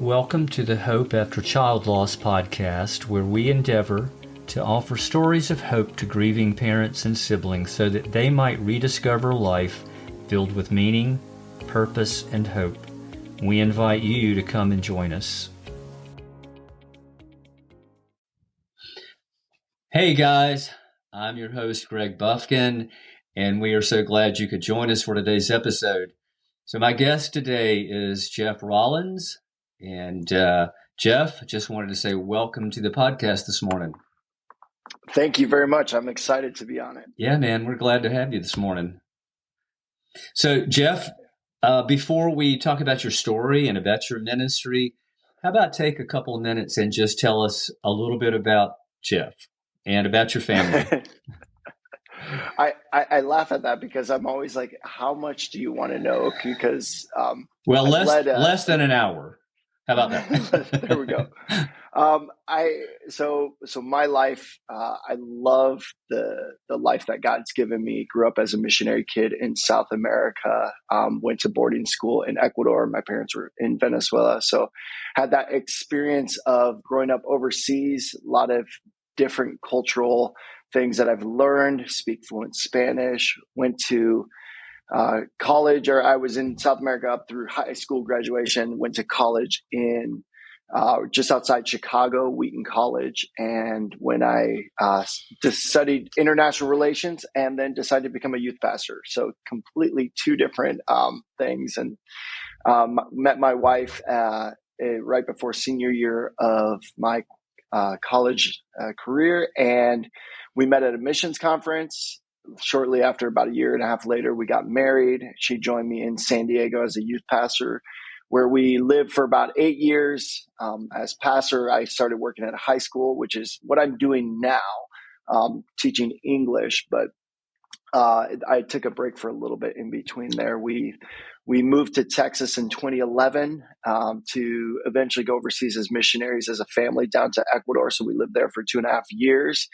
Welcome to the Hope After Child Loss podcast, where we endeavor to offer stories of hope to grieving parents and siblings so that they might rediscover life filled with meaning, purpose, and hope. We invite you to come and join us. Hey guys, I'm your host Greg Buffkin, and we are so glad you could join us for today's episode. So my guest today is Jeff Rollins. And Jeff, just wanted to say welcome to the podcast this morning. Thank you very much. I'm excited to be on it. Yeah, man, we're glad to have you this morning. So, Jeff, before we talk about your story and about your ministry, how about take a couple of minutes and just tell us a little bit about Jeff and about your family? I laugh at that because I'm always like, how much do you want to know? Because less than an hour. How about that? There we go. So my life, I love the life that God's given me. Grew up as a missionary kid in South America. Went to boarding school in Ecuador. My parents were in Venezuela, so had that experience of growing up overseas. A lot of different cultural things that I've learned. Speak fluent Spanish. Went to college, or I was in South America up through high school graduation, went to college in just outside Chicago, Wheaton College. And when I just studied international relations and then decided to become a youth pastor. So completely two different things. And met my wife right before senior year of my college career. And we met at a missions conference. Shortly after, about a year and a half later, we got married. She joined me in San Diego as a youth pastor, where we lived for about 8 years. As pastor, I started working at a high school, which is what I'm doing now, teaching English. But I took a break for a little bit in between there. We moved to Texas in 2011 to eventually go overseas as missionaries as a family down to Ecuador. So we lived there for 2.5 years.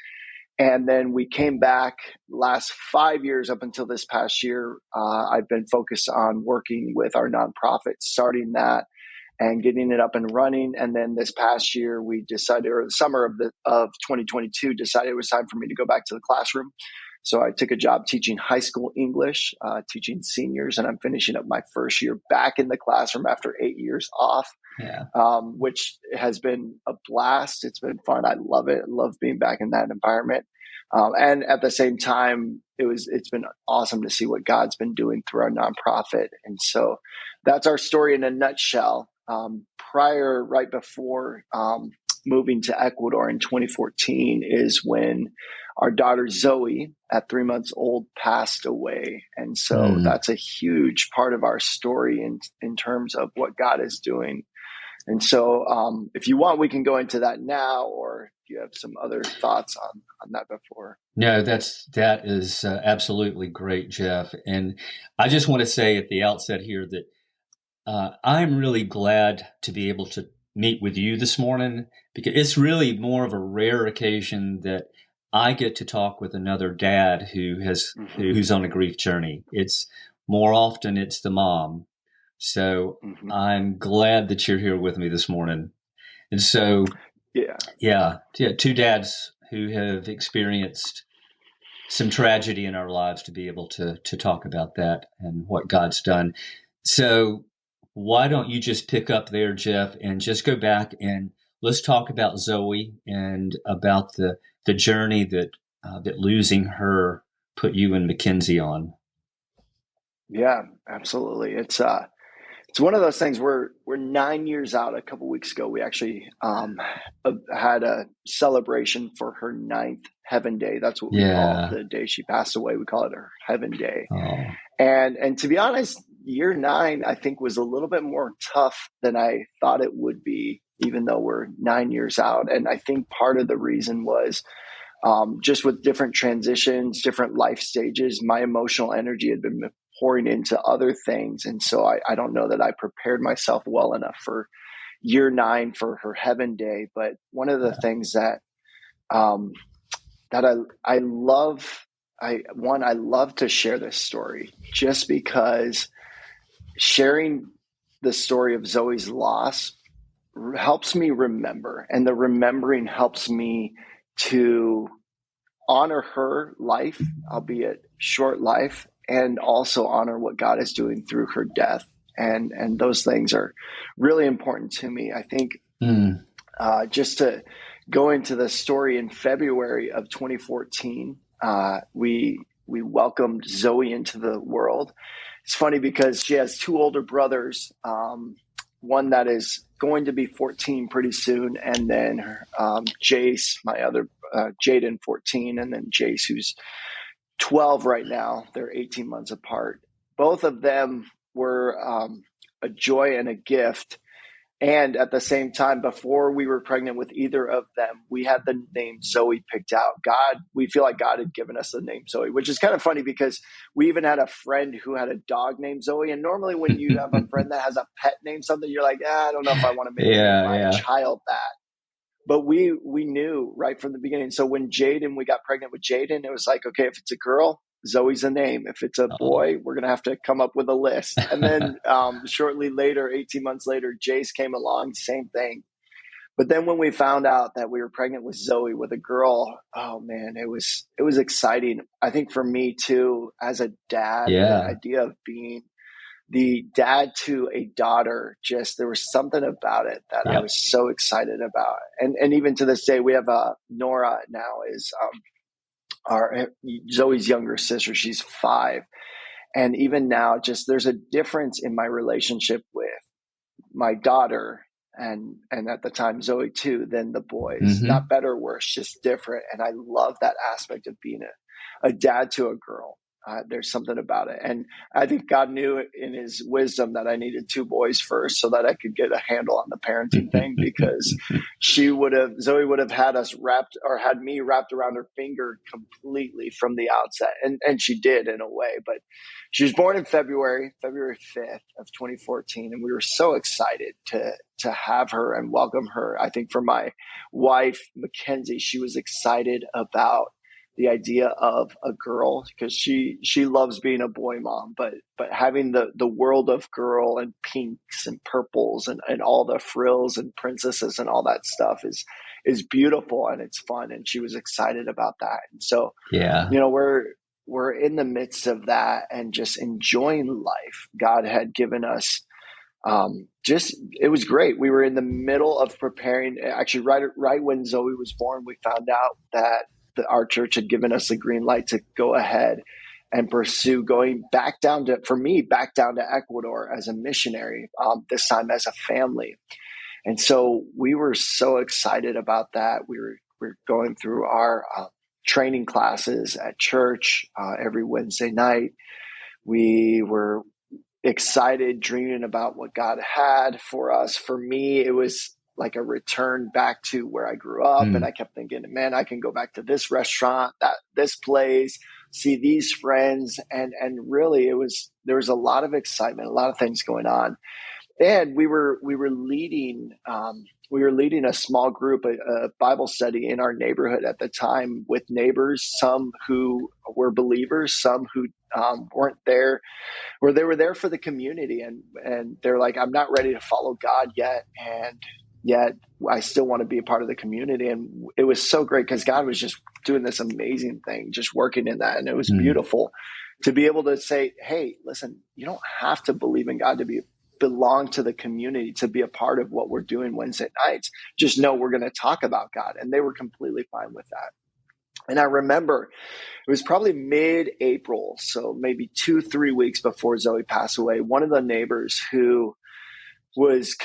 And then we came back last 5 years up until this past year. I've been focused on working with our nonprofit, starting that and getting it up and running. And then this past year, we decided, or the summer of 2022, decided it was time for me to go back to the classroom. So I took a job teaching high school English, teaching seniors, and I'm finishing up my first year back in the classroom after 8 years off. Yeah. Which has been a blast. It's been fun. I love it. I love being back in that environment. And at the same time, it's been awesome to see what God's been doing through our nonprofit. And so that's our story in a nutshell. Right before moving to Ecuador in 2014 is when our daughter Zoe, at 3 months old, passed away. And so that's a huge part of our story in terms of what God is doing. And so if you want, we can go into that now, or if you have some other thoughts on that before. No, that is absolutely great, Jeff. And I just want to say at the outset here that I'm really glad to be able to meet with you this morning, because it's really more of a rare occasion that I get to talk with another dad who's on a grief journey. It's more often it's the mom. So I'm glad that you're here with me this morning. And so, yeah, two dads who have experienced some tragedy in our lives to be able to talk about that and what God's done. So why don't you just pick up there, Jeff, and just go back and let's talk about Zoe and about the journey that losing her put you and Mackenzie on. Yeah, absolutely. It's one of those things where we're 9 years out. A couple of weeks ago, we actually had a celebration for her 9th Heaven Day. That's what we call the day she passed away. We call it her Heaven Day. Oh. And to be honest, year 9, I think, was a little bit more tough than I thought it would be, even though we're 9 years out. And I think part of the reason was just with different transitions, different life stages, my emotional energy had been pouring into other things. And so I don't know that I prepared myself well enough for year 9 for her Heaven Day. But one of the things that I love, I love to share this story, just because sharing the story of Zoe's loss helps me remember, and the remembering helps me to honor her life, albeit short life, and also honor what God is doing through her death. And those things are really important to me. I think just to go into the story, in February of 2014, we welcomed Zoe into the world. It's funny because she has two older brothers, one that is going to be 14 pretty soon, and then Jace, my other Jaden, 14, and then Jace, who's 12 right now. They're 18 months apart. Both of them were a joy and a gift. And at the same time, before we were pregnant with either of them, we had the name Zoe picked out. We feel like God had given us the name Zoe, which is kind of funny because we even had a friend who had a dog named Zoe. And normally when you have a friend that has a pet named something, you're like, I don't know if I want to name my child that. But we knew right from the beginning. So when we got pregnant with Jaden, it was like, okay, if it's a girl, Zoe's a name. If it's a boy, we're going to have to come up with a list. And then shortly later, 18 months later, Jace came along, same thing. But then when we found out that we were pregnant with Zoe, with a girl, oh man, it was exciting. I think for me too, as a dad, the idea of being the dad to a daughter, there was something about it that I was so excited about. And even to this day, we have Nora now is our Zoe's younger sister. She's 5. And even now, there's a difference in my relationship with my daughter and at the time Zoe too than the boys. Not better or worse, just different. And I love that aspect of being a dad to a girl. There's something about it. And I think God knew in his wisdom that I needed 2 boys first so that I could get a handle on the parenting thing, because Zoe would have had me wrapped around her finger completely from the outset. And she did in a way, but she was born in February 5th of 2014. And we were so excited to have her and welcome her. I think for my wife, Mackenzie, she was excited about the idea of a girl because she loves being a boy mom, but having the world of girl and pinks and purples and all the frills and princesses and all that stuff is beautiful and it's fun. And she was excited about that. And so, we're in the midst of that and just enjoying life. God had given us, it was great. We were in the middle of preparing. Actually, right when Zoe was born, we found out that our church had given us a green light to go ahead and pursue going back down to Ecuador as a missionary, this time as a family. And so we were so excited about that. We were going through our training classes at church every Wednesday night. We were excited, dreaming about what God had for us. For me, it was like a return back to where I grew up. And I kept thinking, man, I can go back to this restaurant, this place, see these friends. And really there was a lot of excitement, a lot of things going on. And we were leading a small group, a Bible study in our neighborhood at the time with neighbors, some who were believers, some who weren't there, where they were there for the community. And they're like, I'm not ready to follow God yet. And yet I still want to be a part of the community. And it was so great because God was just doing this amazing thing, just working in that. And it was beautiful to be able to say, hey, listen, you don't have to believe in God to belong to the community, to be a part of what we're doing Wednesday nights. Just know we're going to talk about God. And they were completely fine with that. And I remember it was probably mid-April, so maybe 2-3 weeks before Zoe passed away. One of the neighbors who was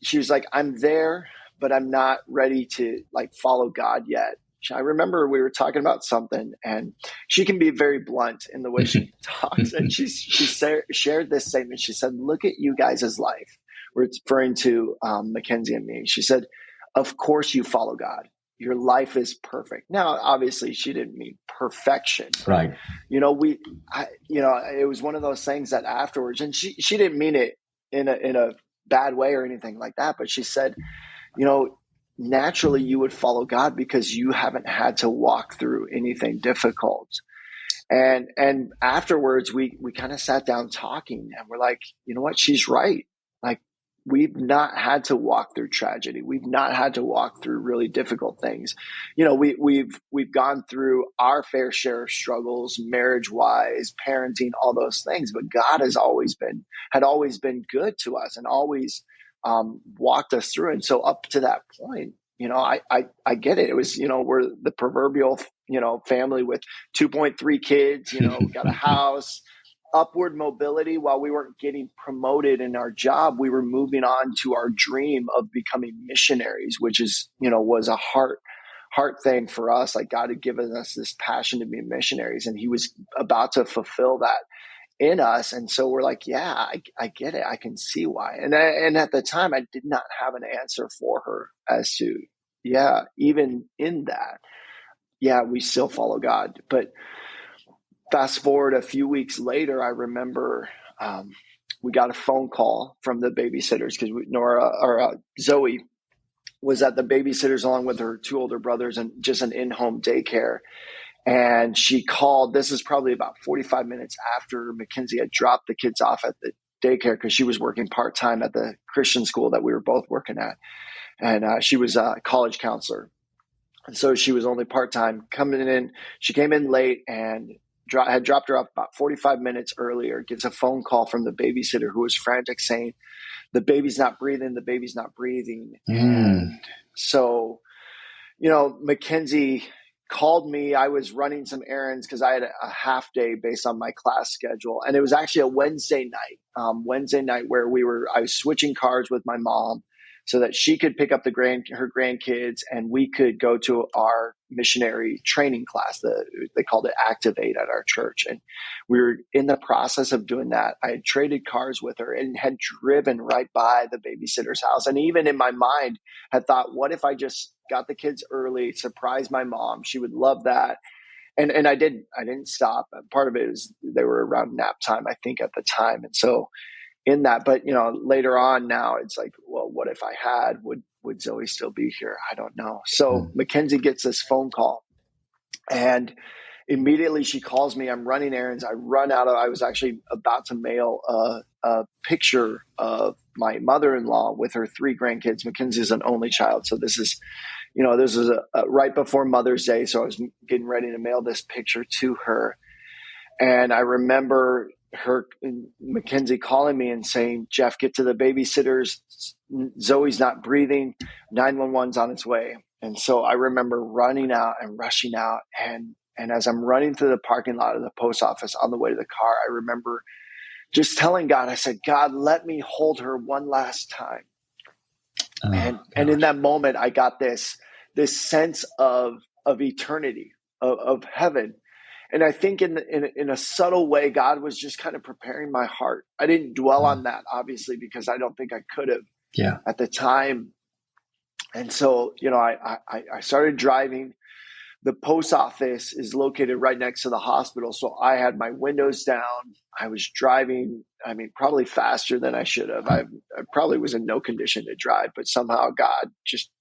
she was like, I'm there, but I'm not ready to follow God yet. I remember we were talking about something, and she can be very blunt in the way she talks. And she shared this statement. She said, look at you guys' life. We're referring to Mackenzie and me. She said, of course you follow God. Your life is perfect. Now, obviously, she didn't mean perfection. Right. It was one of those things that afterwards, and she didn't mean it in a bad way or anything like that. But she said, naturally you would follow God because you haven't had to walk through anything difficult. And afterwards we kind of sat down talking, and we're like, you know what? She's right. we've not had to walk through tragedy. We've not had to walk through really difficult things. We've gone through our fair share of struggles, marriage wise, parenting, all those things. But God had always been good to us and always walked us through. And so up to that point, I get it. It was, we're the proverbial, family with 2.3 kids, got a house, upward mobility. While we weren't getting promoted in our job, we were moving on to our dream of becoming missionaries, which was a heart thing for us. Like God had given us this passion to be missionaries, and he was about to fulfill that in us. And so we're like, yeah, I get it. I can see why. And at the time I did not have an answer for her as to, even in that, we still follow God. But fast forward a few weeks later, I remember we got a phone call from the babysitters because Zoe was at the babysitters along with her two older brothers and just an in-home daycare. And she called. This is probably about 45 minutes after Mackenzie had dropped the kids off at the daycare because she was working part-time at the Christian school that we were both working at. And she was a college counselor. And so she was only part-time coming in. She came in late and had dropped her off about 45 minutes earlier, gets a phone call from the babysitter who was frantic saying, the baby's not breathing, the baby's not breathing. And so, Mackenzie called me. I was running some errands because I had a half day based on my class schedule. And it was actually a Wednesday night where I was switching cars with my mom so that she could pick up her grandkids and we could go to our missionary training class. They called it Activate at our church. And we were in the process of doing that. I had traded cars with her and had driven right by the babysitter's house. And even in my mind had thought, what if I just got the kids early, surprised my mom? She would love that. And I didn't stop. Part of it is they were around nap time, I think, at the time. And so in that, but later on now it's like, well, what if I would Zoe still be here? I don't know. So Mackenzie gets this phone call and immediately she calls me. I'm running errands. I was actually about to mail a picture of my mother-in-law with her 3 grandkids. Mackenzie's an only child. So this is right before Mother's Day. So I was getting ready to mail this picture to her. And I remember Mackenzie calling me and saying, Jeff, get to the babysitters. Zoe's not breathing. 911's on its way. And so I remember running out and rushing out. And as I'm running through the parking lot of the post office on the way to the car, I remember just telling God, I said, God, let me hold her one last time. And in that moment, I got this sense of eternity, of heaven. And I think in a subtle way, God was just kind of preparing my heart. I didn't dwell on that, obviously, because I don't think I could have at the time. And so, I started driving. The post office is located right next to the hospital. So I had my windows down. I was driving, probably faster than I should have. I probably was in no condition to drive, but somehow God just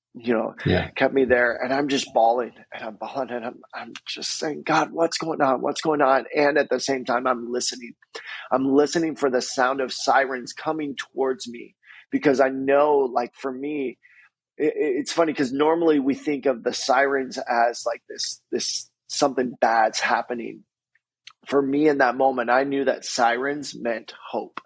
kept me there. And I'm just bawling and I'm bawling and I'm just saying, God, what's going on? What's going on? And at the same time, I'm listening for the sound of sirens coming towards me because I know, like, for me, it's funny because normally we think of the sirens as like this something bad's happening. For me in that moment, I knew that sirens meant hope.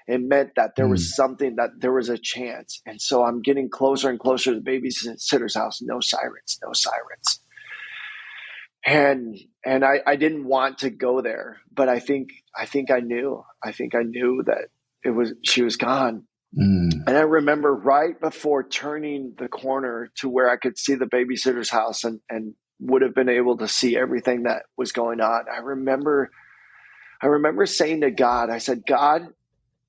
It meant that there was something, that there was a chance. And so I'm getting closer and closer to the babysitter's house. No sirens, no sirens. And I didn't want to go there, but I think I knew that she was gone. And I remember right before turning the corner to where I could see the babysitter's house and would have been able to see everything that was going on. I remember saying to God, I said, God,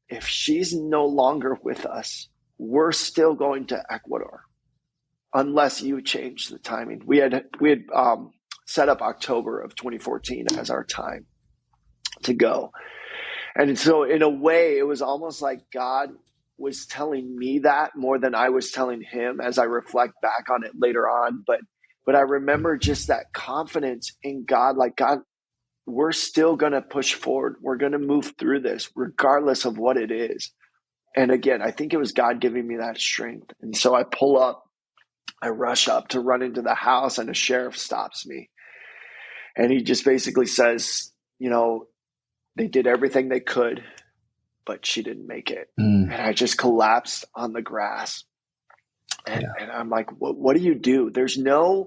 if she's no longer with us, we're still going to Ecuador unless you change the timing. We had set up October of 2014 as our time to go. And so in a way, it was almost like God was telling me that more than I was telling him as I reflect back on it later on. But I remember just that confidence in God, like, God, we're still going to push forward. We're going to move through this regardless of what it is. And again, I think it was God giving me that strength. And so I rush up to run into the house, and a sheriff stops me. And he just basically says, they did everything they could, but she didn't make it. And I just collapsed on the grass. And I'm like, what do you do? There's none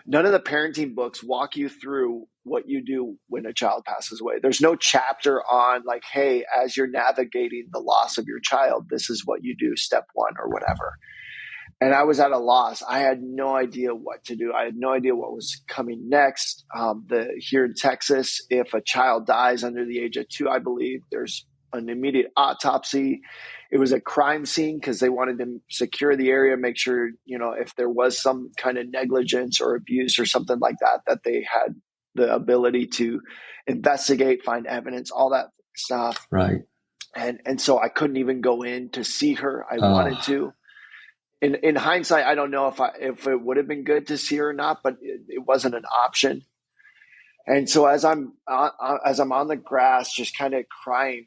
of the parenting books walk you through what you do when a child passes away. There's no chapter on like, hey, as you're navigating the loss of your child, this is what you do, step one or whatever. And I was at a loss. I had no idea what to do. I had no idea what was coming next. Here in Texas, if a child dies under the age of 2, I believe there's an immediate autopsy. It was a crime scene because they wanted to secure the area, make sure, if there was some kind of negligence or abuse or something like that, that they had the ability to investigate, find evidence, all that stuff. Right. And so I couldn't even go in to see her. I wanted to. In hindsight, I don't know if it would have been good to see her or not, but it wasn't an option. And so as I'm on the grass, just kind of crying,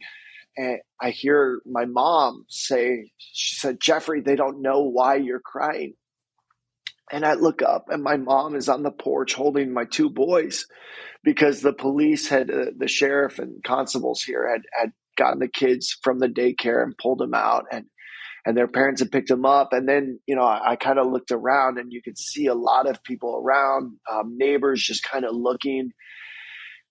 and I hear my mom say, she said, "Jeffrey, they don't know why you're crying." And I look up, and my mom is on the porch holding my 2 boys, because the police the sheriff and constables here had gotten the kids from the daycare and pulled them out, and their parents had picked them up. And then, I kind of looked around, and you could see a lot of people around, neighbors just kind of looking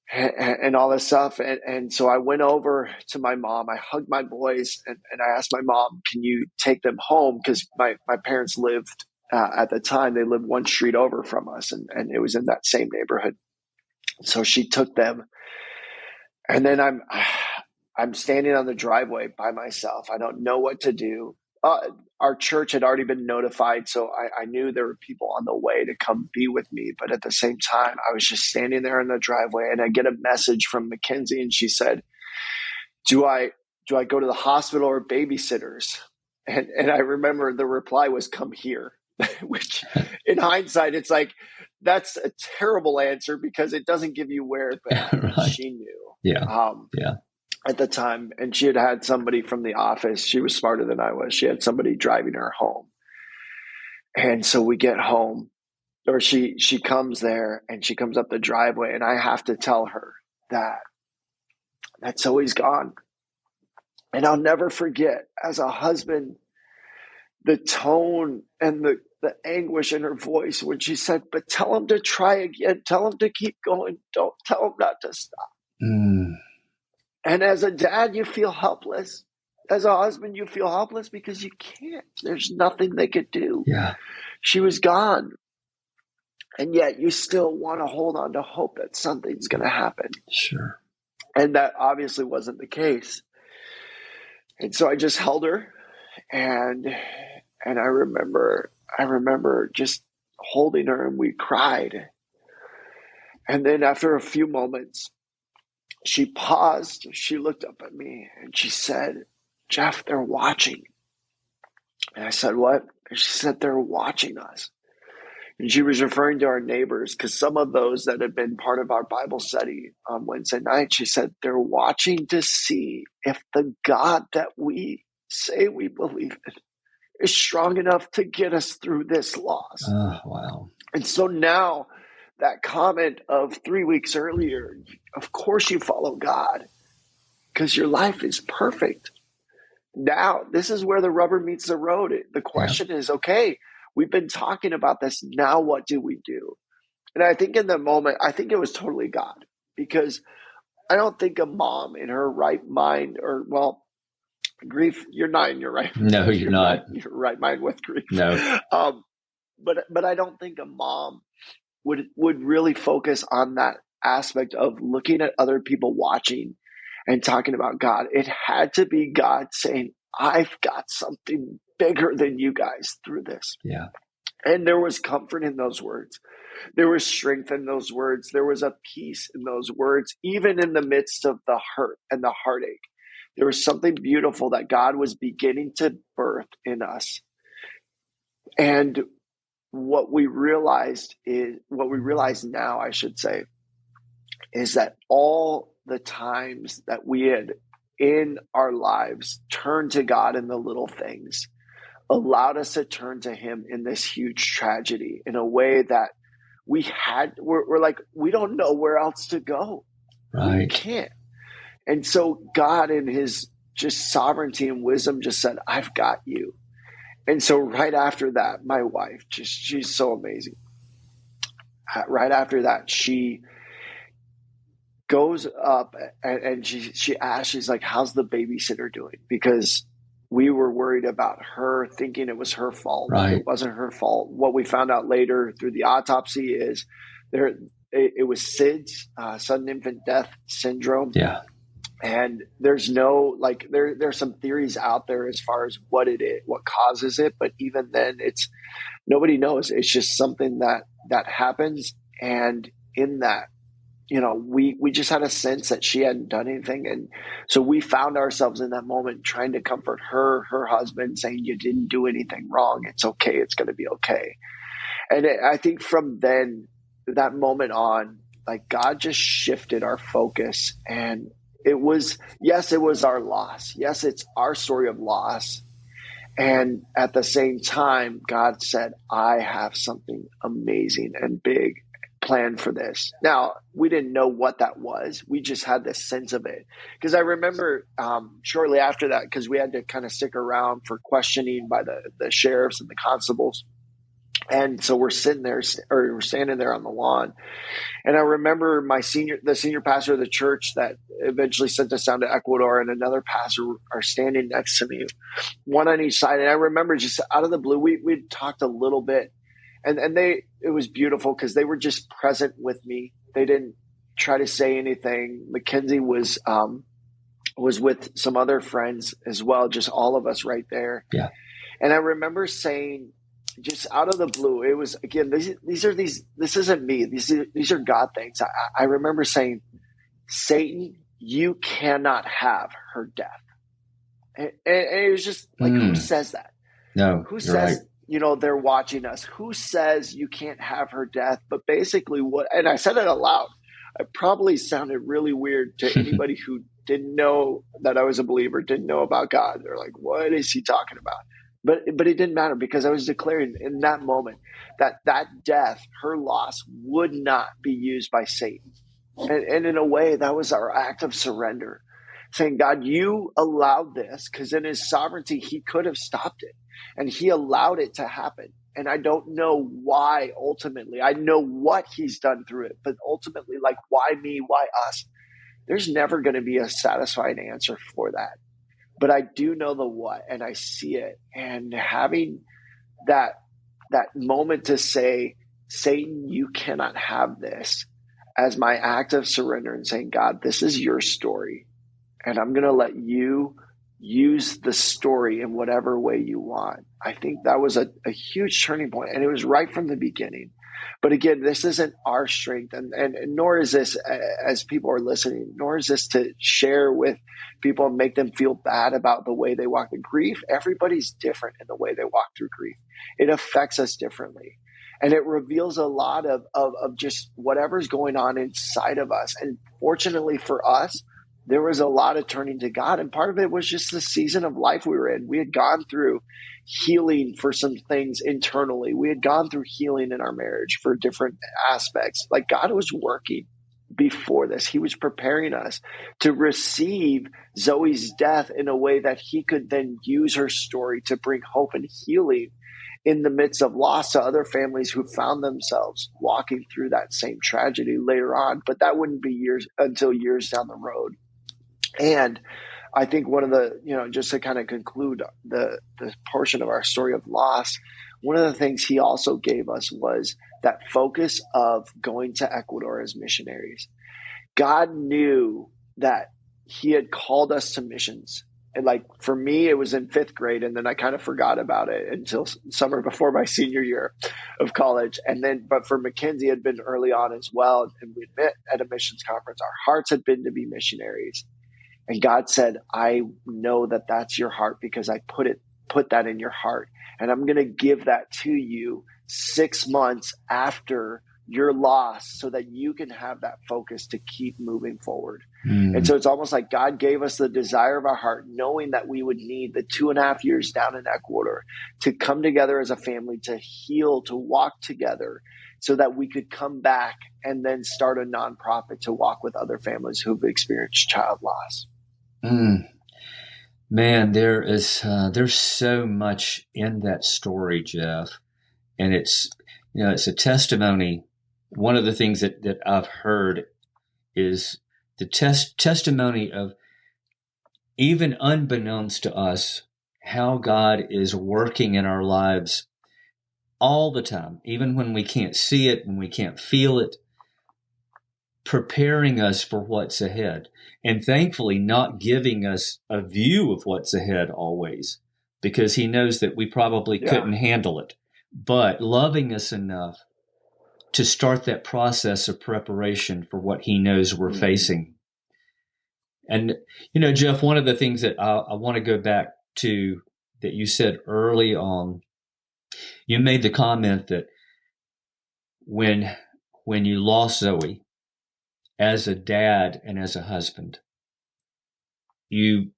and all this stuff. And so I went over to my mom. I hugged my boys, and I asked my mom, "Can you take them home?" Because my parents lived, at the time, they lived one street over from us, and it was in that same neighborhood. So she took them. And then I'm standing on the driveway by myself. I don't know what to do. Our church had already been notified, so I knew there were people on the way to come be with me. But at the same time, I was just standing there in the driveway, and I get a message from Mackenzie, and she said, "Do I go to the hospital or babysitters?" And I remember the reply was, "Come here," which in hindsight, it's like, that's a terrible answer because it doesn't give you where, but Right. she knew. Yeah. At the time, and she had somebody from the office. She was smarter than I was. She had somebody driving her home. And so we get home, or she comes there, and she comes up the driveway, and I have to tell her that Zoe's gone. And I'll never forget, as a husband, the tone and the anguish in her voice when she said, "But tell him to try again. Tell him to keep going. Don't tell him not to stop." And as a dad, you feel helpless. As a husband, you feel helpless because you can't. There's nothing they could do. Yeah. She was gone. And yet you still want to hold on to hope that something's going to happen. Sure. And that obviously wasn't the case. And so I just held her, and I remember just holding her, and we cried. And then after a few moments, she paused. She looked up at me, and she said, "Jeff, they're watching." And I said, "What?" And she said, "They're watching us." And she was referring to our neighbors, because some of those that had been part of our Bible study on Wednesday night, she said, "They're watching to see if the God that we say we believe in is strong enough to get us through this loss." Oh, wow. And so now that comment of 3 weeks earlier, of course you follow God because your life is perfect. Now, this is where the rubber meets the road. The question is, okay, we've been talking about this. Now, what do we do? And I think in the moment, I think it was totally God, because I don't think a mom in her right mind, or, well, grief, you're not in your right mind. No, you're not. Your right mind with grief. No. But I don't think a mom would really focus on that aspect of looking at other people watching and talking about God. It had to be God saying, "I've got something bigger than you guys through this." Yeah. And there was comfort in those words. There was strength in those words. There was a peace in those words, even in the midst of the hurt and the heartache. There was something beautiful that God was beginning to birth in us. And what we realize now, I should say, is that all the times that we had in our lives turned to God in the little things, allowed us to turn to him in this huge tragedy in a way that we're like, we don't know where else to go. Right. We can't. And so God in his just sovereignty and wisdom just said, I've got you. And so right after that, my wife, she's so amazing. Right after that, she goes up and she asks, she's like, how's the babysitter doing? Because we were worried about her, thinking it was her fault. Right. It wasn't her fault. What we found out later through the autopsy is it was SIDS, sudden infant death syndrome. Yeah. And there's no, like, there's some theories out there as far as what it is, what causes it. But even then, nobody knows. It's just something that happens. And in that, we just had a sense that she hadn't done anything. And so we found ourselves in that moment trying to comfort her husband, saying, you didn't do anything wrong. It's okay. It's going to be okay. And I think from then, that moment on, like, God just shifted our focus. And it was our loss. Yes, it's our story of loss. And at the same time, God said, I have something amazing and big planned for this. Now, we didn't know what that was. We just had this sense of it. Because I remember shortly after that, because we had to kind of stick around for questioning by the sheriffs and the constables. And so we're standing there on the lawn. And I remember the senior pastor of the church that eventually sent us down to Ecuador, and another pastor are standing next to me, one on each side. And I remember just out of the blue, we'd talked a little bit, and it was beautiful because they were just present with me. They didn't try to say anything. Mackenzie was with some other friends as well, just all of us right there. Yeah. And I remember saying, just out of the blue, it was, again, this isn't me. These are God things. I remember saying, Satan, you cannot have her death. And it was just like, who says that? No. Who says, right, they're watching us? Who says you can't have her death? But basically and I said it aloud. I probably sounded really weird to anybody who didn't know that I was a believer, didn't know about God. They're like, what is he talking about? But it didn't matter, because I was declaring in that moment that death, her loss, would not be used by Satan. And in a way, that was our act of surrender, saying, God, you allowed this, because in his sovereignty, he could have stopped it. And he allowed it to happen. And I don't know why ultimately. I know what he's done through it. But ultimately, like, why me? Why us? There's never going to be a satisfying answer for that. But I do know the what, and I see it. And having that moment to say, Satan, you cannot have this, as my act of surrender and saying, God, this is your story. And I'm going to let you use the story in whatever way you want. I think that was a huge turning point. And it was right from the beginning. But again, this isn't our strength, and nor is this, as people are listening, nor is this to share with people and make them feel bad about the way they walk through grief. Everybody's different in the way they walk through grief. It affects us differently. And it reveals a lot of just whatever's going on inside of us. And fortunately for us, there was a lot of turning to God. And part of it was just the season of life we were in. We had gone through healing for some things internally. We had gone through healing in our marriage for different aspects. Like, God was working before this. He was preparing us to receive Zoe's death in a way that he could then use her story to bring hope and healing in the midst of loss to other families who found themselves walking through that same tragedy later on. But that wouldn't be years down the road. And I think one of the, just to kind of conclude the portion of our story of loss, one of the things he also gave us was that focus of going to Ecuador as missionaries. God knew that he had called us to missions. And like, for me, it was in 5th grade, and then I kind of forgot about it until summer before my senior year of college. But for Mackenzie, it had been early on as well. And we met at a missions conference. Our hearts had been to be missionaries. And God said, I know that that's your heart, because I put that in your heart. And I'm going to give that to you 6 months after your loss so that you can have that focus to keep moving forward. And so it's almost like God gave us the desire of our heart, knowing that we would need the 2.5 years down in Ecuador to come together as a family, to heal, to walk together, so that we could come back and then start a nonprofit to walk with other families who've experienced child loss. Man, there's so much in that story, Jeff, and it's a testimony. One of the things that I've heard is the testimony of, even unbeknownst to us, how God is working in our lives all the time, even when we can't see it, when we can't feel it, preparing us for what's ahead. And thankfully not giving us a view of what's ahead always, because he knows that we probably couldn't handle it, but loving us enough to start that process of preparation for what he knows we're facing. And, Jeff, one of the things that I want to go back to that you said early on, you made the comment that when you lost Zoe, as a dad and as a husband, you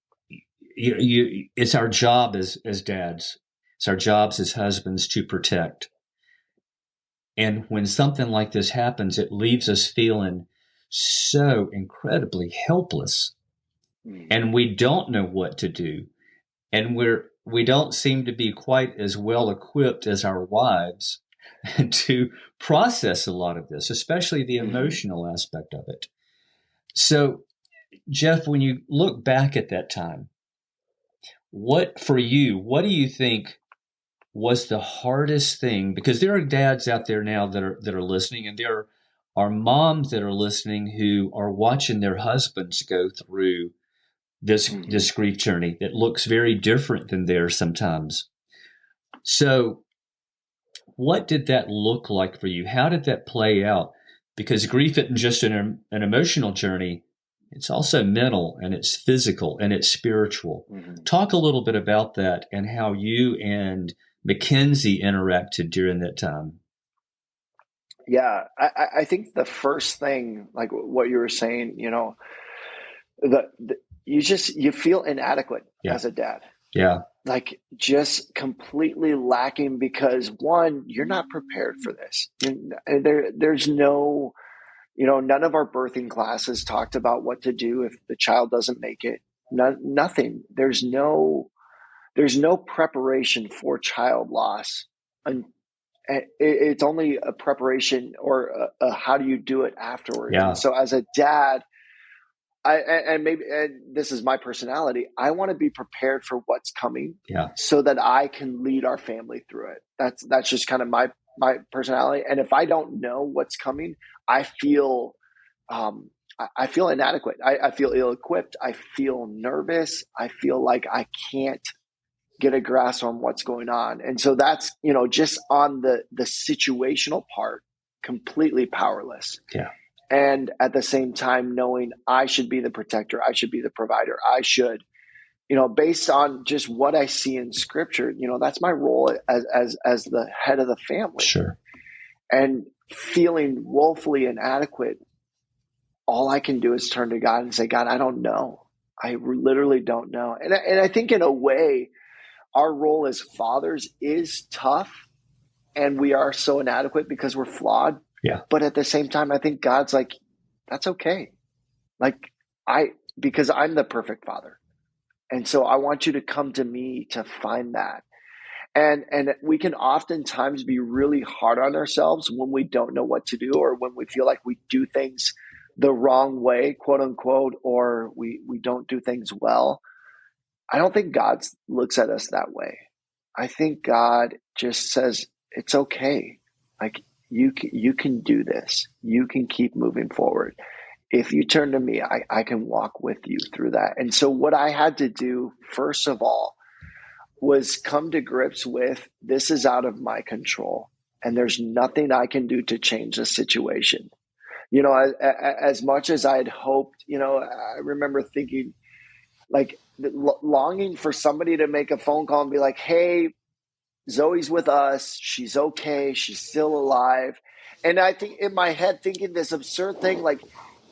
it's our job as dads, it's our jobs as husbands to protect. And when something like this happens, it leaves us feeling so incredibly helpless, and we don't know what to do, and we don't seem to be quite as well equipped as our wives to process a lot of this, especially the emotional aspect of it. So, Jeff, when you look back at that time, what do you think was the hardest thing? Because there are dads out there now that are listening, and there are moms that are listening who are watching their husbands go through this grief journey that looks very different than theirs sometimes. So what did that look like for you? How did that play out? Because grief isn't just an emotional journey. It's also mental, and it's physical, and it's spiritual. Talk a little bit about that and how you and Mackenzie interacted during that time. Yeah, I think the first thing, like what you were saying, you feel inadequate as a dad. Yeah. Like just completely lacking, because one, you're not prepared for this. There's no, none of our birthing classes talked about what to do if the child doesn't make it. Nothing. There's no preparation for child loss. And it's only a preparation or a how do you do it afterwards. Yeah. And so as a dad, and this is my personality, I want to be prepared for what's coming, so that I can lead our family through it. That's just kind of my personality. And if I don't know what's coming, I feel inadequate. I feel ill-equipped. I feel nervous. I feel like I can't get a grasp on what's going on. And so that's, just on the situational part, completely powerless. Yeah. And at the same time, knowing I should be the protector, I should be the provider, I should, based on just what I see in scripture, that's my role as the head of the family. Sure. And feeling woefully inadequate, all I can do is turn to God and say, God, I don't know. I literally don't know. And I think in a way, our role as fathers is tough, and we are so inadequate because we're flawed. Yeah. But at the same time, I think God's like, that's okay. Because I'm the perfect father. And so I want you to come to me to find that. And we can oftentimes be really hard on ourselves when we don't know what to do, or when we feel like we do things the wrong way, quote unquote, or we don't do things well. I don't think God looks at us that way. I think God just says, it's okay. Like you can do this. You can keep moving forward. If you turn to me, I can walk with you through that. And so what I had to do, first of all, was come to grips with, this is out of my control, and there's nothing I can do to change the situation. As much as I had hoped, I remember thinking, like, longing for somebody to make a phone call and be like, hey, Zoe's with us. She's okay. She's still alive. And I think in my head, thinking this absurd thing, like,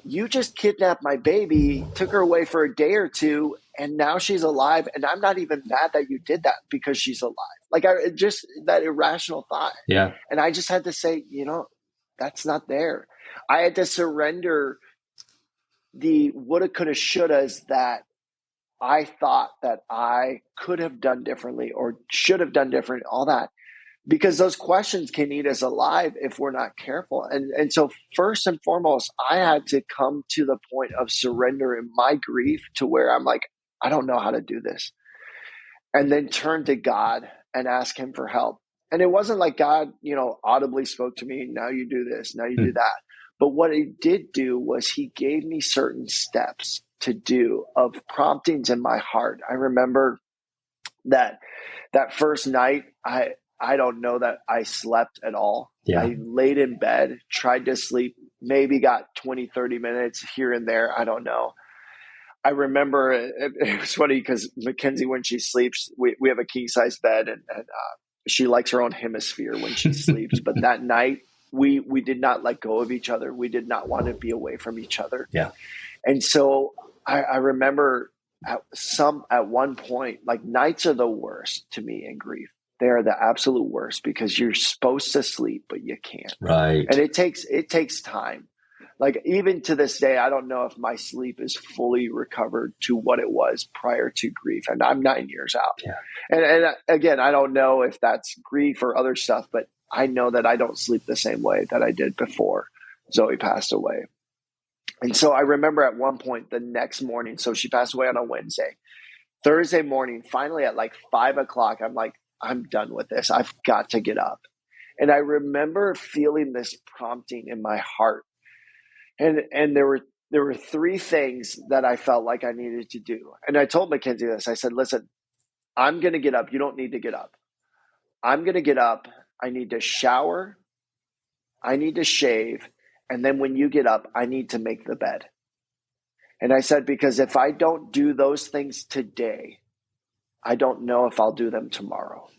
you just kidnapped my baby, took her away for a day or two, and now she's alive. And I'm not even mad that you did that because she's alive. Like, just that irrational thought. Yeah. And I just had to say, that's not there. I had to surrender the woulda, coulda, shouldas that I thought that I could have done differently or should have done different, all that. Because those questions can eat us alive if we're not careful. And so first and foremost, I had to come to the point of surrender in my grief to where I'm like, I don't know how to do this. And then turn to God and ask him for help. And it wasn't like God, audibly spoke to me, now you do this, now you do that. But what he did do was he gave me certain steps to do of promptings in my heart. I remember that first night, I don't know that I slept at all. Yeah. I laid in bed, tried to sleep, maybe got 20, 30 minutes here and there. I don't know. I remember it was funny because Mackenzie, when she sleeps, we have a king size bed and she likes her own hemisphere when she sleeps. But that night we did not let go of each other. We did not want to be away from each other. Yeah. And so I remember at one point, like, nights are the worst to me in grief. They are the absolute worst because you're supposed to sleep, but you can't. Right. And it takes time. Like, even to this day, I don't know if my sleep is fully recovered to what it was prior to grief. And I'm 9 years out. Yeah. And again, I don't know if that's grief or other stuff, but I know that I don't sleep the same way that I did before Zoe passed away. And so I remember at one point the next morning, so she passed away on a Wednesday. Thursday morning, finally at like 5 o'clock, I'm like, I'm done with this. I've got to get up. And I remember feeling this prompting in my heart. And there were three things that I felt like I needed to do. And I told Mackenzie this. I said, listen, I'm going to get up. You don't need to get up. I'm going to get up. I need to shower. I need to shave. And then when you get up, I need to make the bed. And I said, because if I don't do those things today, I don't know if I'll do them tomorrow.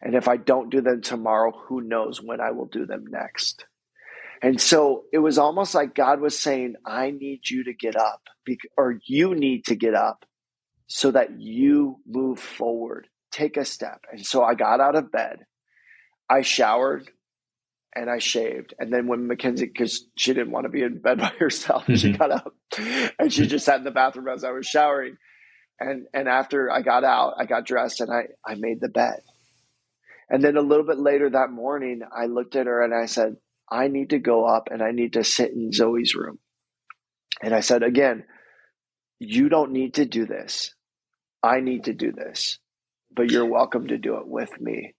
And if I don't do them tomorrow, who knows when I will do them next. And so it was almost like God was saying, I need you to get up, or you need to get up so that you move forward, take a step. And so I got out of bed, I showered, and I shaved. And then when Mackenzie, because she didn't want to be in bed by herself, she got up and she just sat in the bathroom as I was showering. And after I got out, I got dressed and I made the bed. And then a little bit later that morning, I looked at her and I said, I need to go up and I need to sit in Zoe's room. And I said, again, you don't need to do this. I need to do this, but you're welcome to do it with me.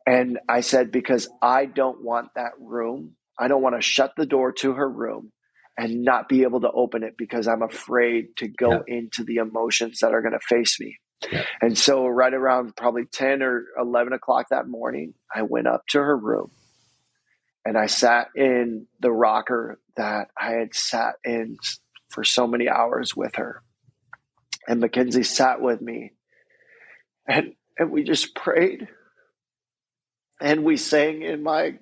And I said, because I don't want that room. I don't want to shut the door to her room and not be able to open it because I'm afraid to go into the emotions that are going to face me. Yeah. And so right around probably 10 or 11 o'clock that morning, I went up to her room and I sat in the rocker that I had sat in for so many hours with her. And Mackenzie sat with me and we just prayed. And we sang in my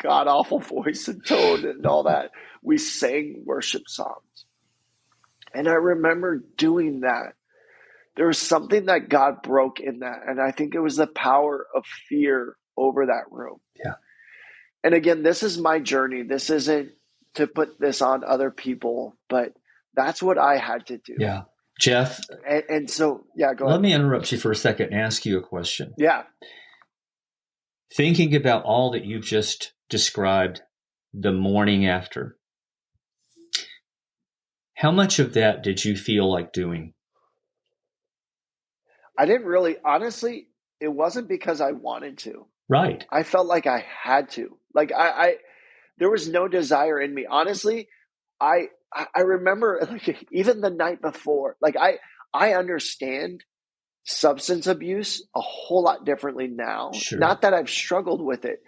god-awful voice and tone and all that. We sang worship songs. And I remember doing that. There was something that God broke in that. And I think it was the power of fear over that room. Yeah. And again, this is my journey. This isn't to put this on other people, but that's what I had to do. Yeah. Jeff. And so, go ahead. Let me interrupt you for a second and ask you a question. Yeah. Thinking about all that you've just described the morning after, how much of that did you feel like doing? I didn't really, honestly, it wasn't because I wanted to. Right. I felt like I had to. Like there was no desire in me. Honestly, I remember, like, even the night before, like I understand substance abuse a whole lot differently now. Sure. Not that I've struggled with it,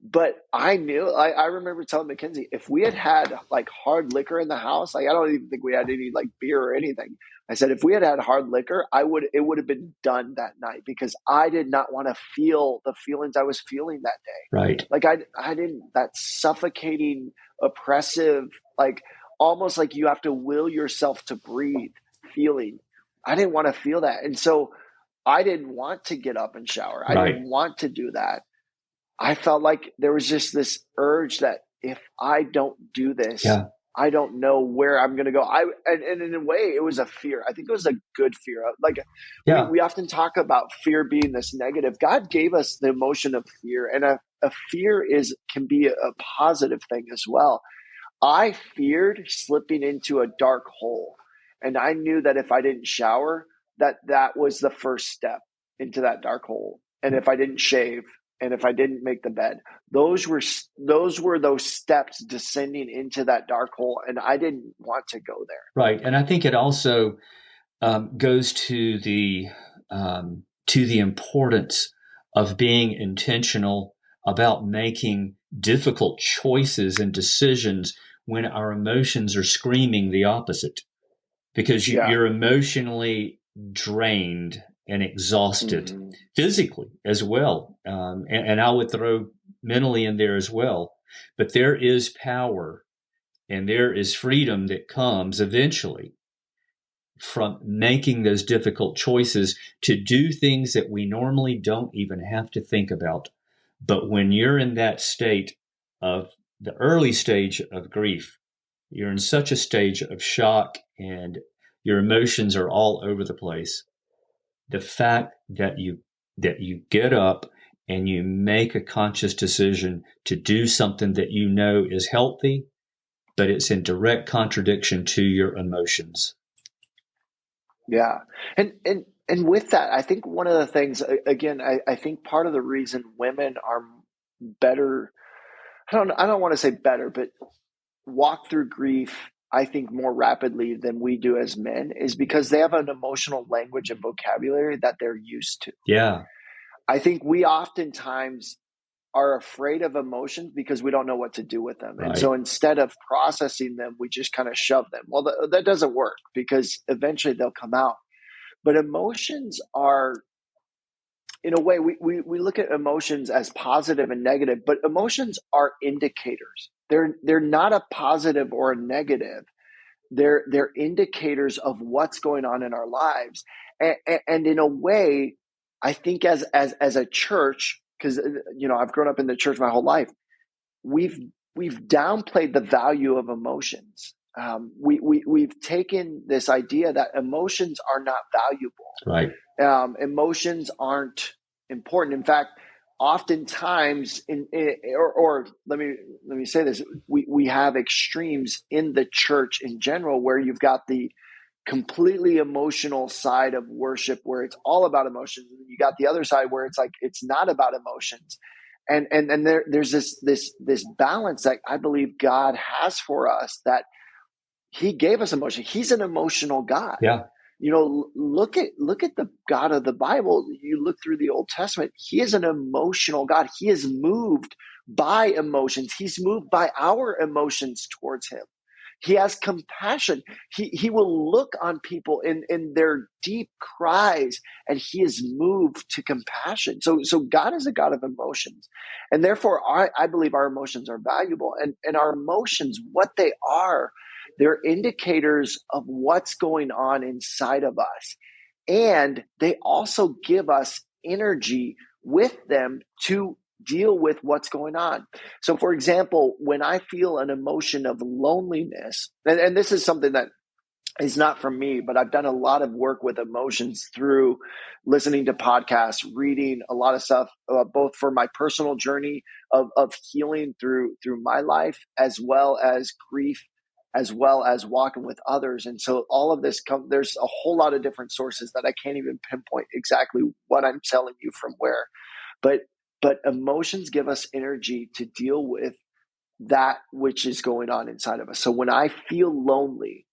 but I knew, I remember telling Mackenzie, if we had like hard liquor in the house, like I don't even think we had any like beer or anything. I said, if we had had hard liquor, it would have been done that night, because I did not want to feel the feelings I was feeling that day. Right. Like I didn't, that suffocating, oppressive, like almost like you have to will yourself to breathe feeling. I didn't want to feel that. And so I didn't want to get up and shower. I Right. didn't want to do that. I felt like there was just this urge that if I don't do this, Yeah. I don't know where I'm going to go. And in a way, it was a fear. I think it was a good fear. Like Yeah. we often talk about fear being this negative. God gave us the emotion of fear, and a fear can be a positive thing as well. I feared slipping into a dark hole, and I knew that if I didn't shower, that was the first step into that dark hole. And if I didn't shave, and if I didn't make the bed, those were those steps descending into that dark hole, and I didn't want to go there. Right. And I think it also goes to the importance of being intentional about making difficult choices and decisions when our emotions are screaming the opposite, because you're emotionally drained and exhausted, physically as well. And I would throw mentally in there as well. But there is power and there is freedom that comes eventually from making those difficult choices to do things that we normally don't even have to think about. But when you're in that state of the early stage of grief, you're in such a stage of shock and your emotions are all over the place. The fact that you get up and you make a conscious decision to do something that you know is healthy, but it's in direct contradiction to your emotions. Yeah. And with that, I think one of the things, again, I think part of the reason women are better, I don't want to say better, but walk through grief, I think, more rapidly than we do as men, is because they have an emotional language and vocabulary that they're used to. Yeah. I think we oftentimes are afraid of emotions because we don't know what to do with them. Right. And so instead of processing them, we just kind of shove them. Well, that doesn't work, because eventually they'll come out. But emotions are, in a way, we look at emotions as positive and negative, but emotions are indicators. They're not a positive or a negative. They're indicators of what's going on in our lives. And in a way, I think as a church, because I've grown up in the church my whole life, we've downplayed the value of emotions. We've taken this idea that emotions are not valuable. Right. Emotions aren't important. In fact, oftentimes, or let me say this: we have extremes in the church in general, where you've got the completely emotional side of worship, where it's all about emotions, and you got the other side where it's like it's not about emotions. And there's this balance that I believe God has for us, that He gave us emotion. He's an emotional God. Yeah. Look at the God of the Bible. You look through the Old Testament. He is an emotional God. He is moved by emotions. He's moved by our emotions towards Him. He has compassion. He will look on people in their deep cries, and He is moved to compassion. So God is a God of emotions, and therefore I believe our emotions are valuable. And our emotions, what they are, they're indicators of what's going on inside of us, and they also give us energy with them to deal with what's going on. So, for example, when I feel an emotion of loneliness, and this is something that is not from me, but I've done a lot of work with emotions through listening to podcasts, reading a lot of stuff, both for my personal journey of healing through my life, as well as grief, as well as walking with others. And so all of this there's a whole lot of different sources that I can't even pinpoint exactly what I'm telling you from where. But emotions give us energy to deal with that which is going on inside of us. So when I feel lonely,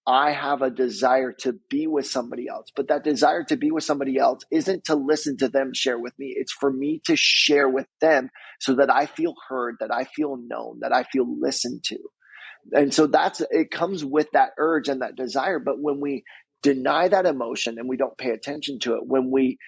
I have a desire to be with somebody else. But that desire to be with somebody else isn't to listen to them share with me. It's for me to share with them so that I feel heard, that I feel known, that I feel listened to. And so it comes with that urge and that desire. But when we deny that emotion and we don't pay attention to it, when we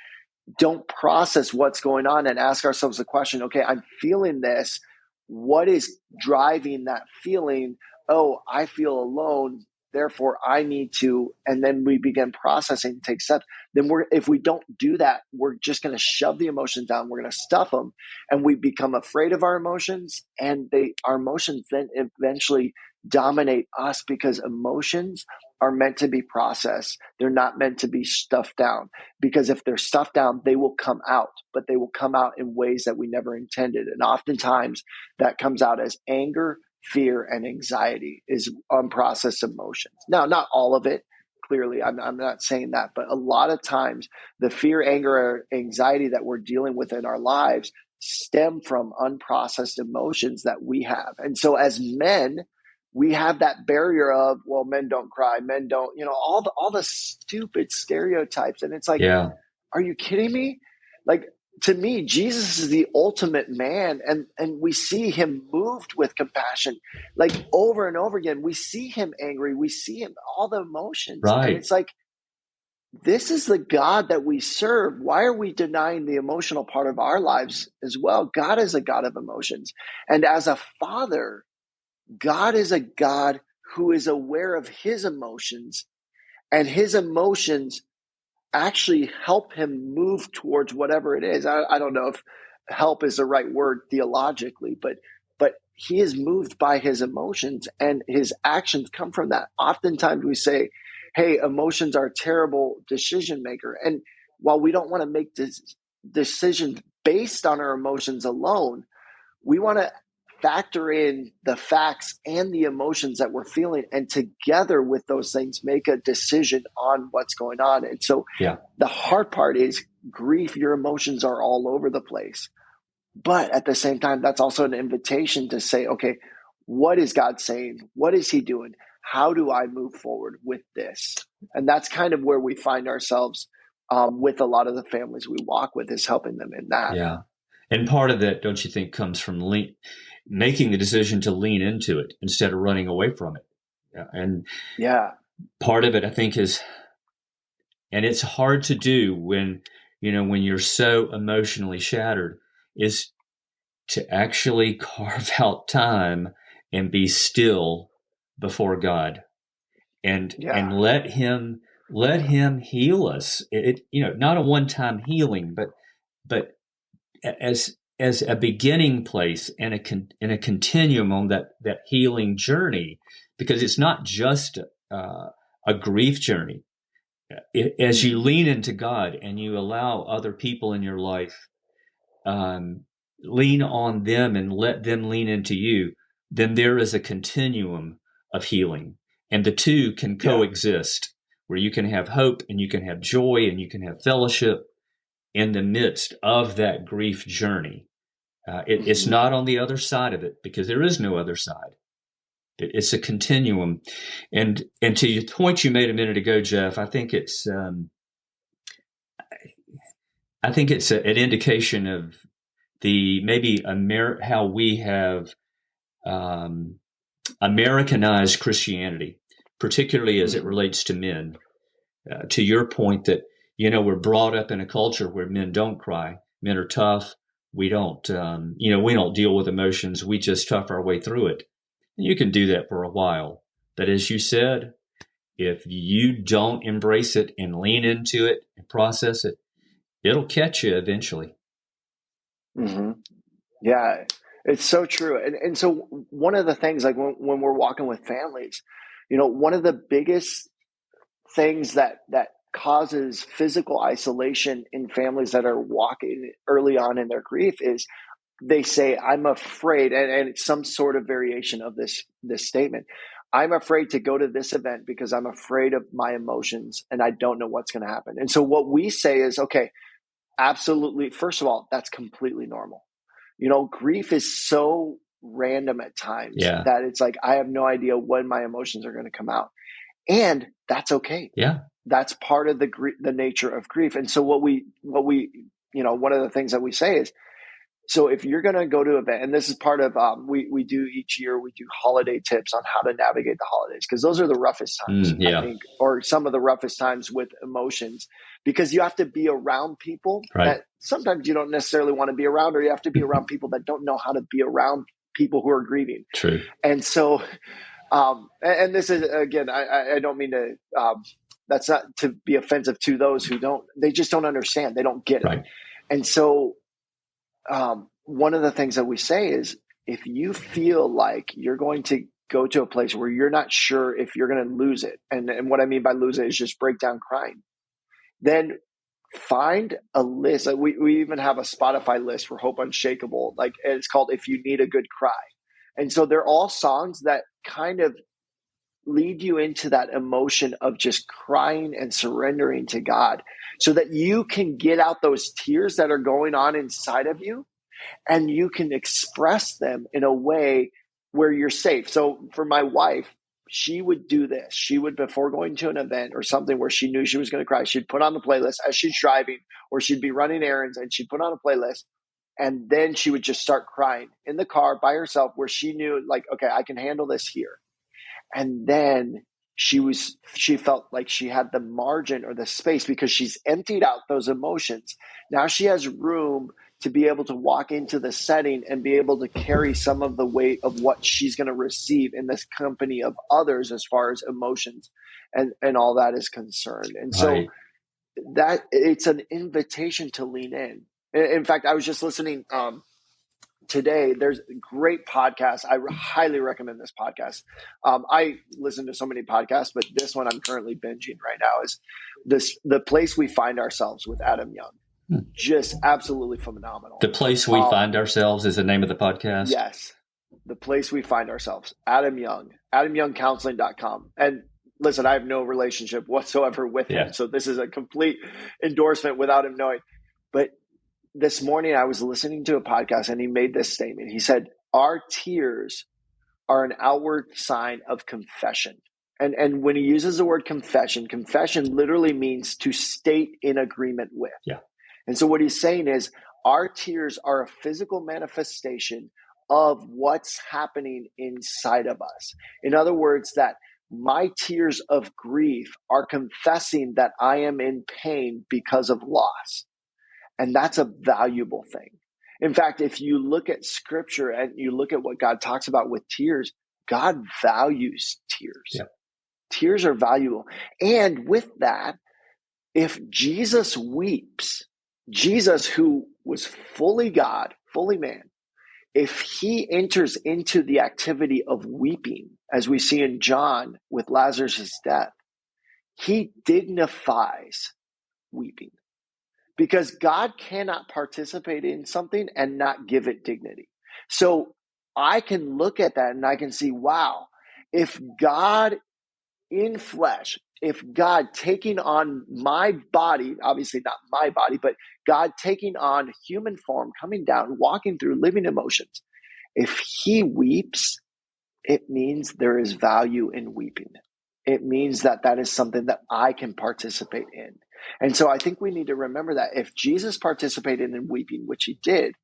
don't process what's going on and ask ourselves the question, okay, I'm feeling this. What is driving that feeling? Oh, I feel alone. Therefore, I need to, and then we begin processing, take steps. Then if we don't do that, we're just going to shove the emotions down. We're going to stuff them, and we become afraid of our emotions, and our emotions then eventually dominate us, because emotions are meant to be processed. They're not meant to be stuffed down, because if they're stuffed down, they will come out, but they will come out in ways that we never intended. And oftentimes that comes out as anger, fear, and anxiety is unprocessed emotions. Now, not all of it, clearly, I'm not saying that, but a lot of times the fear, anger, or anxiety that we're dealing with in our lives stem from unprocessed emotions that we have. And so as men, we have that barrier of, well, men don't cry, men don't, all the stupid stereotypes. And it's like, Yeah. are you kidding me? Like, to me, Jesus is the ultimate man, and we see him moved with compassion, like over and over again. We see him angry, we see him all the emotions, and Right. it's like, this is the God that we serve. Why are we denying the emotional part of our lives as well? God is a God of emotions, and as a father, God is a God who is aware of his emotions, and his emotions actually help him move towards whatever it is. I don't know if help is the right word theologically, but he is moved by his emotions, and his actions come from that. Oftentimes we say, hey, emotions are a terrible decision maker. And while we don't want to make decisions based on our emotions alone, we want to factor in the facts and the emotions that we're feeling, and together with those things, make a decision on what's going on. And so Yeah. the hard part is grief. Your emotions are all over the place. But at the same time, that's also an invitation to say, okay, what is God saying? What is he doing? How do I move forward with this? And that's kind of where we find ourselves with a lot of the families we walk with, is helping them in that. Yeah. And part of that, don't you think, comes from making the decision to lean into it instead of running away from it. Yeah. And Yeah. part of it, I think, is, and it's hard to do when you're so emotionally shattered, is to actually carve out time and be still before God, and Yeah. let him heal us. Not a one-time healing, but as a beginning place and a continuum on that healing journey, because it's not just a grief journey. As you lean into God and you allow other people in your life, lean on them and let them lean into you, then there is a continuum of healing, and the two can Yeah. coexist, where you can have hope and you can have joy and you can have fellowship in the midst of that grief journey. It's not on the other side of it, because there is no other side. It's a continuum. And to your point you made a minute ago, Jeff, I think it's an indication of the maybe how we have um, Americanized Christianity, particularly as it relates to men. To your point that, we're brought up in a culture where men don't cry. Men are tough. We don't, we don't deal with emotions. We just tough our way through it. You can do that for a while. But as you said, if you don't embrace it and lean into it and process it, it'll catch you eventually. Mm-hmm. Yeah, it's so true. And so one of the things, like when we're walking with families, one of the biggest things that causes physical isolation in families that are walking early on in their grief is they say, I'm afraid, and it's some sort of variation of this statement. I'm afraid to go to this event because I'm afraid of my emotions and I don't know what's going to happen. And so what we say is, okay, absolutely. First of all, that's completely normal. Grief is so random at times Yeah. that it's like, I have no idea when my emotions are going to come out. And that's okay. Yeah. That's part of the nature of grief. And so what we, one of the things that we say is, So if you're going to go to an event, and this is part of, we do each year, we do holiday tips on how to navigate the holidays, because those are the roughest times, I think, or some of the roughest times with emotions, because you have to be around people that sometimes you don't necessarily want to be around, or you have to be around people that don't know how to be around people who are grieving. True. And so, and this is, again, I don't mean to, that's not to be offensive to those who they just don't understand. They don't get it. And so, one of the things that we say is, if you feel like you're going to go to a place where you're not sure if you're going to lose it, and what I mean by lose it is just break down crying, then find a list. Like we even have a Spotify list for Hope Unshakable. Like, it's called If You Need a Good Cry. And so they're all songs that kind of lead you into that emotion of just crying and surrendering to God, so that you can get out those tears that are going on inside of you, and you can express them in a way where you're safe. So for my wife, she would do this. She would, before going to an event or something where she knew she was going to cry, she'd put on the playlist as she's driving, or she'd be running errands and she'd put on a playlist. And then she would just start crying in the car by herself, where she knew, like, okay, I can handle this here. And then she felt like she had the margin or the space, because she's emptied out those emotions. Now she has room to be able to walk into the setting and be able to carry some of the weight of what she's going to receive in this company of others, as far as emotions and all that is concerned. And so that it's an invitation to lean in. In fact, I was just listening, today, there's a great podcast. I highly recommend this podcast. I listen to so many podcasts, but this one I'm currently binging right now is The Place We Find Ourselves with Adam Young. Just absolutely phenomenal. The Place We Find Ourselves is the name of the podcast? Yes. The Place We Find Ourselves. Adam Young, AdamYoungCounseling.com. And listen, I have no relationship whatsoever with him. So this is a complete endorsement without him knowing. But this morning I was listening to a podcast, and he made this statement. He said, our tears are an outward sign of confession. And when he uses the word confession literally means to state in agreement with. And so what he's saying is, our tears are a physical manifestation of what's happening inside of us. In other words, that my tears of grief are confessing that I am in pain because of loss. And that's a valuable thing. In fact, if you look at scripture and you look at what God talks about with tears, God values tears. Tears are valuable. And with that, if Jesus weeps, Jesus, who was fully God, fully man, if he enters into the activity of weeping, as we see in John with Lazarus' death, he dignifies weeping. Because God cannot participate in something and not give it dignity. So I can look at that and I can see, wow, if God in flesh, if God taking on my body, obviously not my body, but God taking on human form, coming down, walking through, living emotions, if he weeps, it means there is value in weeping. It means that that is something that I can participate in. And so I think we need to remember that if Jesus participated in weeping, which he did,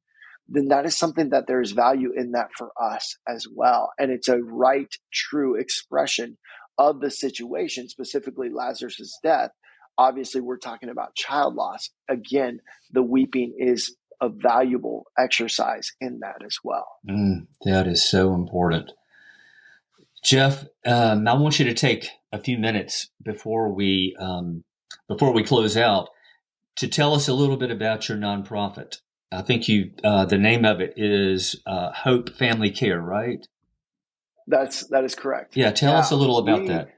then that is something that there is value in that for us as well. And it's a right, true expression of the situation, specifically Lazarus' death. Obviously, we're talking about child loss. Again, the weeping is a valuable exercise in that as well. That is so important. Jeff, I want you to take a few minutes before we close out to tell us a little bit about your nonprofit. I think the name of it is Hope Family Care, right? That is correct. Yeah, tell us a little about that.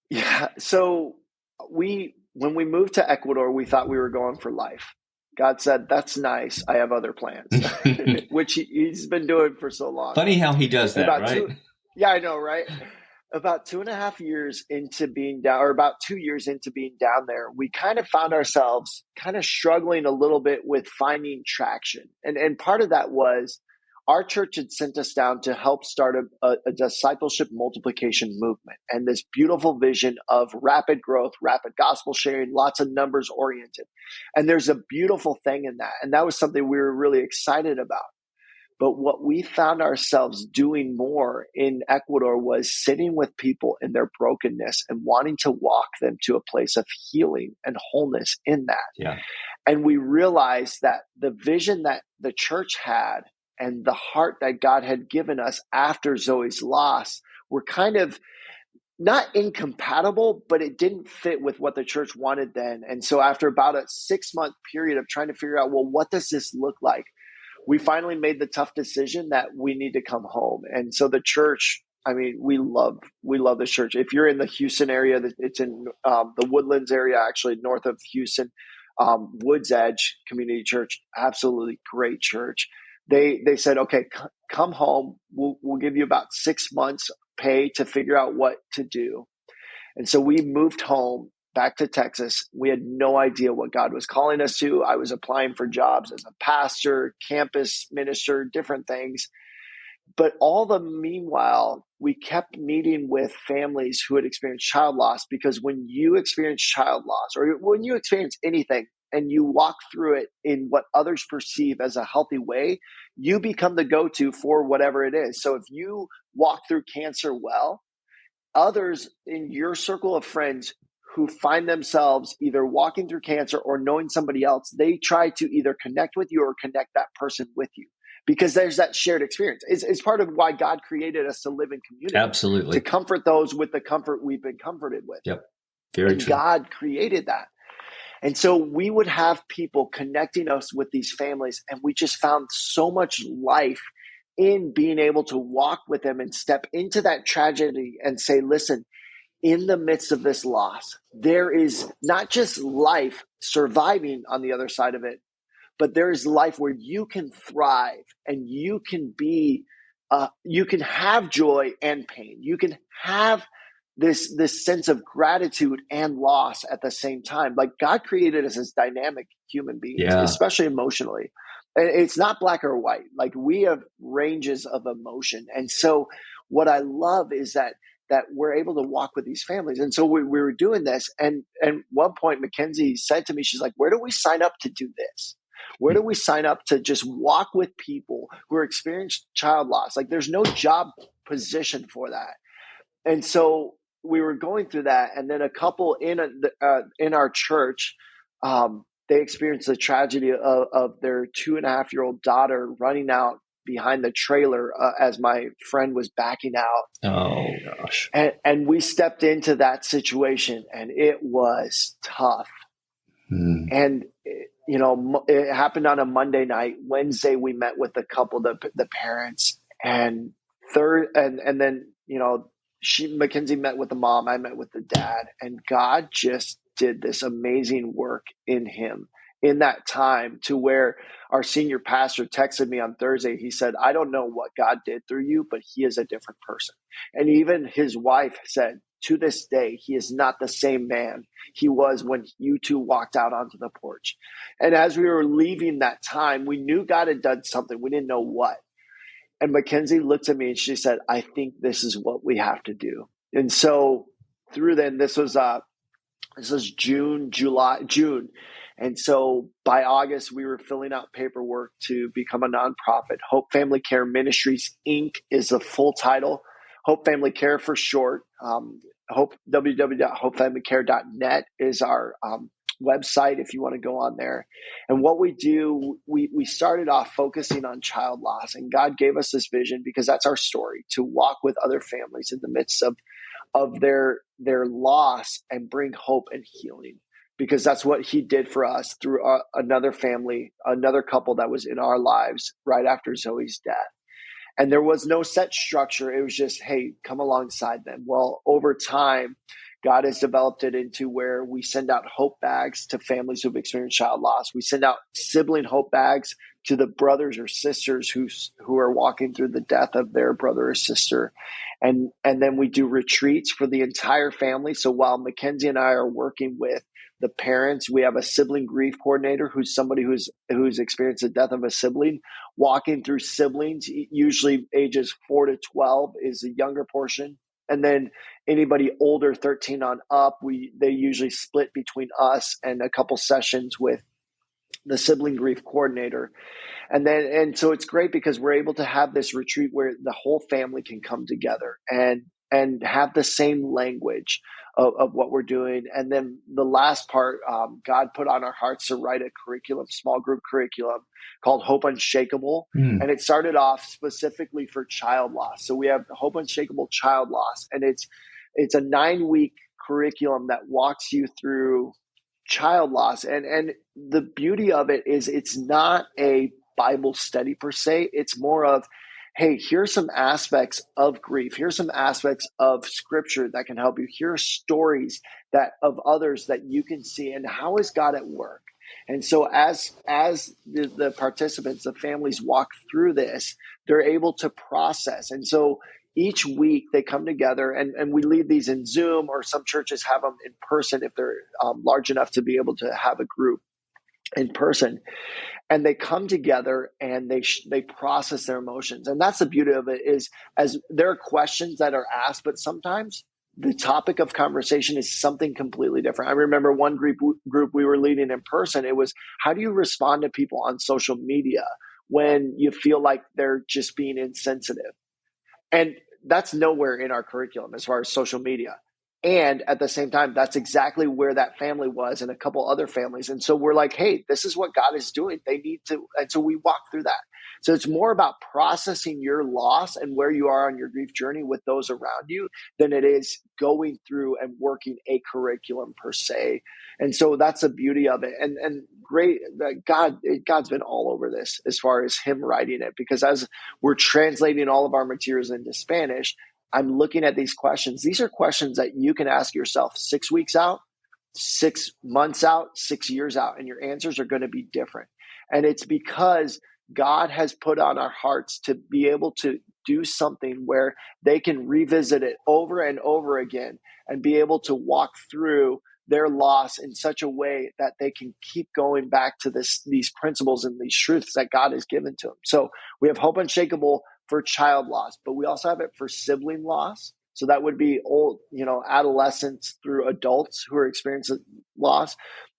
Yeah, so when we moved to Ecuador, we thought we were going for life. God said, that's nice. I have other plans, which he's been doing for so long. Funny how he does that, right? Yeah, I know, right? About 2.5 years into being down, or about 2 years into being down there, we kind of found ourselves kind of struggling a little bit with finding traction. And part of that was our church had sent us down to help start a discipleship multiplication movement and this beautiful vision of rapid growth, rapid gospel sharing, lots of numbers oriented. And there's a beautiful thing in that. And that was something we were really excited about. But what we found ourselves doing more in Ecuador was sitting with people in their brokenness and wanting to walk them to a place of healing and wholeness in that. Yeah. And we realized that the vision that the church had and the heart that God had given us after Zoe's loss were kind of not incompatible, but it didn't fit with what the church wanted then. And so after about a 6-month period of trying to figure out, well, what does this look like? We finally made the tough decision that we need to come home. And so the church, I mean, we love the church. If you're in the Houston area, it's in the Woodlands area, actually north of Houston, Woods Edge Community Church, absolutely great church. They said, okay, come home. We'll give you about 6 months pay to figure out what to do. And so we moved home back to Texas. We had no idea what God was calling us to. I was applying for jobs as a pastor, campus minister, different things. But all the meanwhile, we kept meeting with families who had experienced child loss, because when you experience child loss or when you experience anything and you walk through it in what others perceive as a healthy way, you become the go-to for whatever it is. So if you walk through cancer well, others in your circle of friends who find themselves either walking through cancer or knowing somebody else, they try to either connect with you or connect that person with you, because there's that shared experience. It's part of why God created us to live in community. Absolutely. To comfort those with the comfort we've been comforted with. Yep. Very and true. God created that. And so we would have people connecting us with these families, and we just found so much life in being able to walk with them and step into that tragedy and say, listen, in the midst of this loss, there is not just life surviving on the other side of it, but there is life where you can thrive and you can be, you can have joy and pain. You can have this sense of gratitude and loss at the same time. Like, God created us as dynamic human beings, especially emotionally. And it's not black or white. Like, we have ranges of emotion. And so what I love is that we're able to walk with these families. And so we were doing this. And at one point, Mackenzie said to me, she's like, where do we sign up to do this? Where do we sign up to just walk with people who are experiencing child loss? Like, there's no job position for that. And so we were going through that. And then a couple in our church, they experienced the tragedy of their 2.5-year-old daughter running out behind the trailer as my friend was backing out. Oh, gosh. And we stepped into that situation, and it was tough. And, it happened on a Monday night. Wednesday, we met with the couple, the parents, and then, Mackenzie met with the mom. I met with the dad, and God just did this amazing work in him in that time, to where our senior pastor texted me on Thursday. He said, I don't know what God did through you, but he is a different person. And even his wife said, to this day, he is not the same man he was when you two walked out onto the porch. And as we were leaving that time, we knew God had done something. We didn't know what. And Mackenzie looked at me and she said, I think this is what we have to do. And so through then, this was June. And so by August, we were filling out paperwork to become a nonprofit. Hope Family Care Ministries, Inc. is the full title. Hope Family Care for short. www.hopefamilycare.net is our website if you want to go on there. And what we do, we started off focusing on child loss, and God gave us this vision because that's our story, to walk with other families in the midst of their loss and bring hope and healing, because that's what he did for us through another family, another couple that was in our lives right after Zoe's death. And there was no set structure. It was just, hey, come alongside them. Well, over time, God has developed it into where we send out hope bags to families who've experienced child loss. We send out sibling hope bags to the brothers or sisters who are walking through the death of their brother or sister. And then we do retreats for the entire family. So while Mackenzie and I are working with the parents, we have a sibling grief coordinator who's somebody who's experienced the death of a sibling, walking through siblings, usually ages 4 to 12 is the younger portion. And then anybody older, 13 on up, they usually split between us and a couple sessions with the sibling grief coordinator. And so it's great because we're able to have this retreat where the whole family can come together and have the same language of what we're doing. And then the last part, God put on our hearts to write a curriculum, small group curriculum called Hope Unshakable. And it started off specifically for child loss. So we have Hope Unshakable Child Loss, and it's a 9-week curriculum that walks you through child loss. And the beauty of it is it's not a Bible study per se. It's more of, hey, here's some aspects of grief. Here's some aspects of scripture that can help you. Here are stories of others that you can see, and how is God at work? And so as the participants, the families walk through this, they're able to process. And so each week they come together, and we lead these in Zoom, or some churches have them in person if they're large enough to be able to have a group in person. And they come together and they process their emotions. And that's the beauty of it, is as there are questions that are asked, but sometimes the topic of conversation is something completely different. I remember one group we were leading in person. It was, how do you respond to people on social media when you feel like they're just being insensitive? And that's nowhere in our curriculum as far as social media. And at the same time, that's exactly where that family was, and a couple other families. And so we're like, hey, this is what God is doing. They need to. And so we walk through that. So it's more about processing your loss and where you are on your grief journey with those around you than it is going through and working a curriculum per se. And so that's the beauty of it. And great that God's been all over this as far as him writing it, because as we're translating all of our materials into Spanish, I'm looking at these questions. These are questions that you can ask yourself 6 weeks out, 6 months out, 6 years out, and your answers are going to be different. And it's because God has put on our hearts to be able to do something where they can revisit it over and over again and be able to walk through their loss in such a way that they can keep going back to these principles and these truths that God has given to them. So we have Hope Unshakable for child loss, but we also have it for sibling loss. So that would be adolescents through adults who are experiencing loss.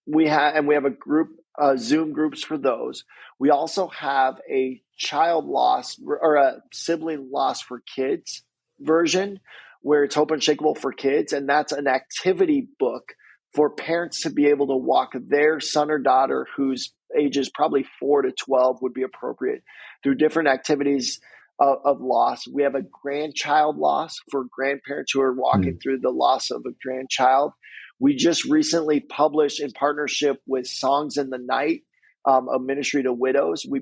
We have a group, Zoom groups for those. We also have a child loss or a sibling loss for kids version, where it's Hope Unshakable for kids. And that's an activity book for parents to be able to walk their son or daughter, whose ages probably 4 to 12 would be appropriate, through different activities of loss. We have a grandchild loss for grandparents who are walking through the loss of a grandchild. We just recently published, in partnership with Songs in the Night, a ministry to widows. We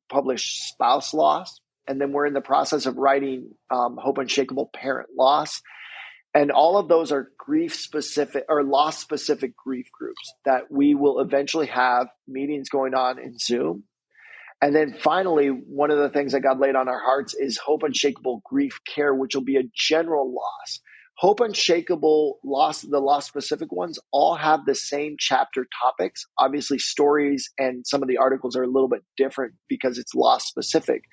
published spouse loss, and then we're in the process of writing Hope Unshakable parent loss. And all of those are grief-specific or loss-specific grief groups that we will eventually have meetings going on in Zoom. And then finally, one of the things that God laid on our hearts is Hope Unshakable Grief Care, which will be a general loss. Hope Unshakable loss, the loss-specific ones, all have the same chapter topics. Obviously, stories and some of the articles are a little bit different because it's loss-specific.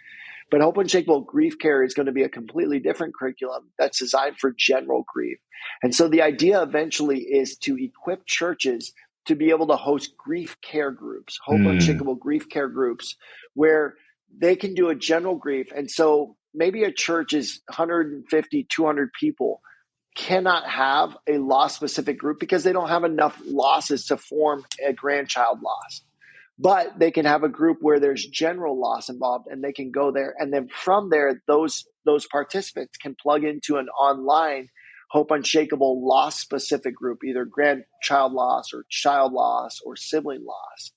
But Hope Unshakable Grief Care is going to be a completely different curriculum that's designed for general grief. And so the idea eventually is to equip churches to be able to host grief care groups, Hope Unshakable grief care groups, where they can do a general grief. And so maybe a church is 150, 200 people, cannot have a loss-specific group because they don't have enough losses to form a grandchild loss. But they can have a group where there's general loss involved, and they can go there. And then from there, those participants can plug into an online Hope Unshakable loss-specific group, either grandchild loss or child loss or sibling loss.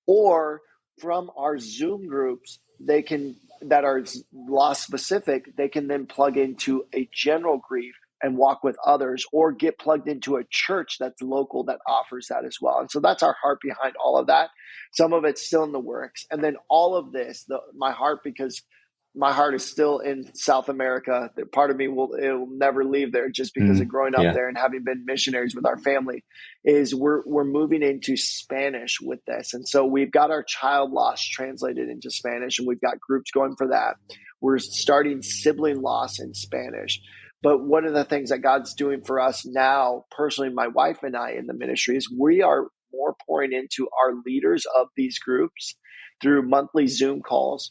Or from our Zoom groups, that are loss-specific, they can then plug into a general grief and walk with others, or get plugged into a church that's local that offers that as well. And so that's our heart behind all of that. Some of it's still in the works. And then all of this, my heart, because my heart is still in South America. Part of me will never leave there just because of growing up there and having been missionaries with our family, is we're moving into Spanish with this. And so we've got our child loss translated into Spanish, and we've got groups going for that. We're starting sibling loss in Spanish. But one of the things that God's doing for us now, personally, my wife and I in the ministry, is we are more pouring into our leaders of these groups through monthly Zoom calls.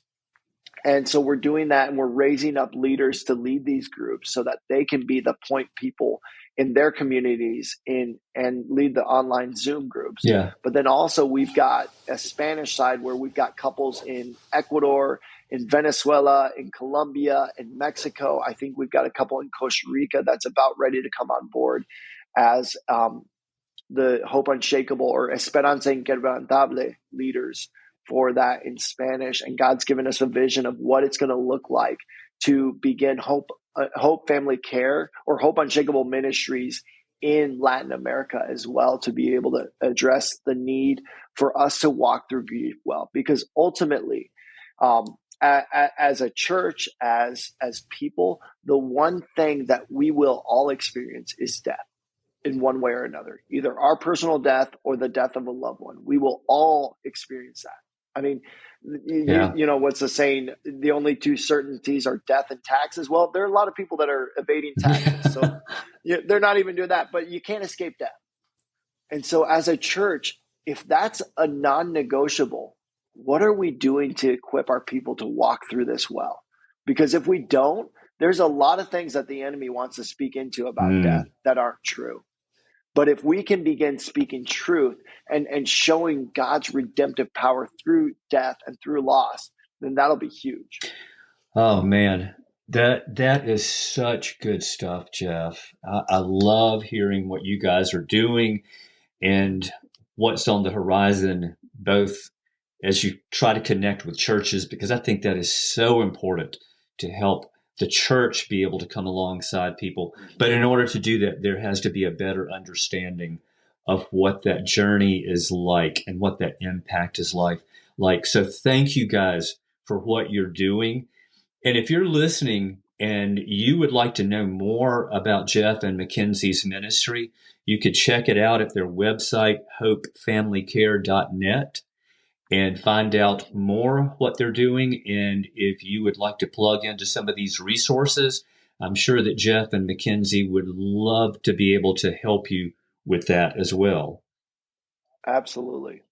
And so we're doing that, and we're raising up leaders to lead these groups so that they can be the point people in their communities and lead the online Zoom groups. Yeah. But then also we've got a Spanish side where we've got couples in Ecuador, in Venezuela, in Colombia, in Mexico. I think we've got a couple in Costa Rica that's about ready to come on board as the Hope Unshakable or Esperanza Inquebrantable leaders for that in Spanish. And God's given us a vision of what it's going to look like to begin Hope Family Care or Hope Unshakable Ministries in Latin America as well, to be able to address the need for us to walk through grief well. Because ultimately, as a church, as people, the one thing that we will all experience is death in one way or another, either our personal death or the death of a loved one. We will all experience that. I mean, you know, what's the saying? The only two certainties are death and taxes. Well, there are a lot of people that are evading taxes. So they're not even doing that, but you can't escape death. And so as a church, if that's a non-negotiable, what are we doing to equip our people to walk through this well? Because if we don't, there's a lot of things that the enemy wants to speak into about death that aren't true. But if we can begin speaking truth and showing God's redemptive power through death and through loss, then that'll be huge. Oh, man. That is such good stuff, Jeff. I love hearing what you guys are doing and what's on the horizon, both as you try to connect with churches, because I think that is so important to help the church be able to come alongside people. But in order to do that, there has to be a better understanding of what that journey is like and what that impact is like. So thank you guys for what you're doing. And if you're listening and you would like to know more about Jeff and Mackenzie's ministry, you could check it out at their website, hopefamilycare.net. and find out more what they're doing. And if you would like to plug into some of these resources, I'm sure that Jeff and Mackenzie would love to be able to help you with that as well. Absolutely.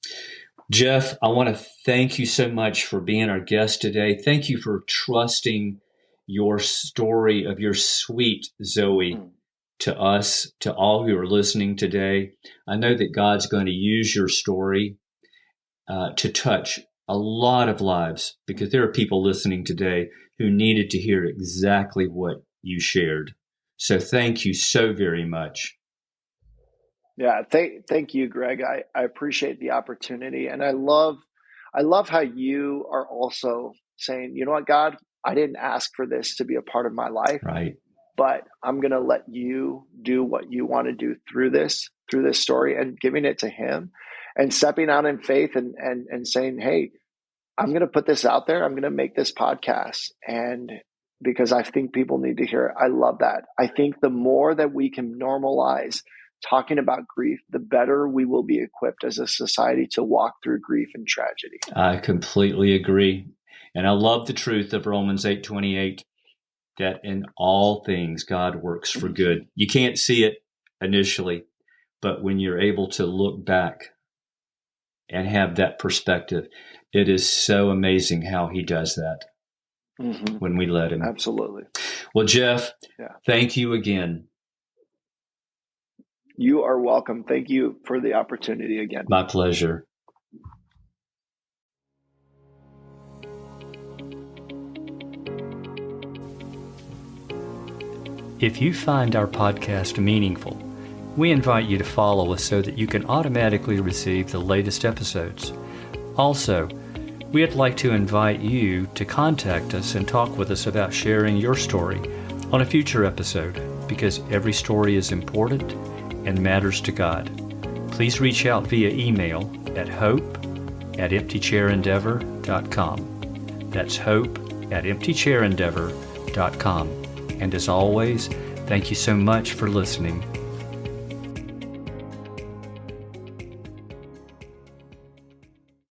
Jeff, I want to thank you so much for being our guest today. Thank you for trusting your story of your sweet Zoe to us, to all who are listening today. I know that God's going to use your story to touch a lot of lives, because there are people listening today who needed to hear exactly what you shared. So thank you so very much. Yeah, thank you, Greg. I appreciate the opportunity, and I love how you are also saying, you know what, God, I didn't ask for this to be a part of my life, right? But I'm going to let you do what you want to do through this story, and giving it to Him, and stepping out in faith and saying, hey, I'm going to put this out there. I'm going to make this podcast, and because I think people need to hear it. I love that. I think the more that we can normalize talking about grief, the better we will be equipped as a society to walk through grief and tragedy. I completely agree. And I love the truth of Romans 8:28, that in all things God works for good. You can't see it initially, but when you're able to look back and have that perspective, it is so amazing how He does that when we let Him. Absolutely. Well, Jeff, thank you again. You are welcome. Thank you for the opportunity again. My pleasure. If you find our podcast meaningful, we invite you to follow us so that you can automatically receive the latest episodes. Also, we'd like to invite you to contact us and talk with us about sharing your story on a future episode, because every story is important and matters to God. Please reach out via email at hope@emptychairendeavor.com. That's hope@emptychairendeavor.com. And as always, thank you so much for listening.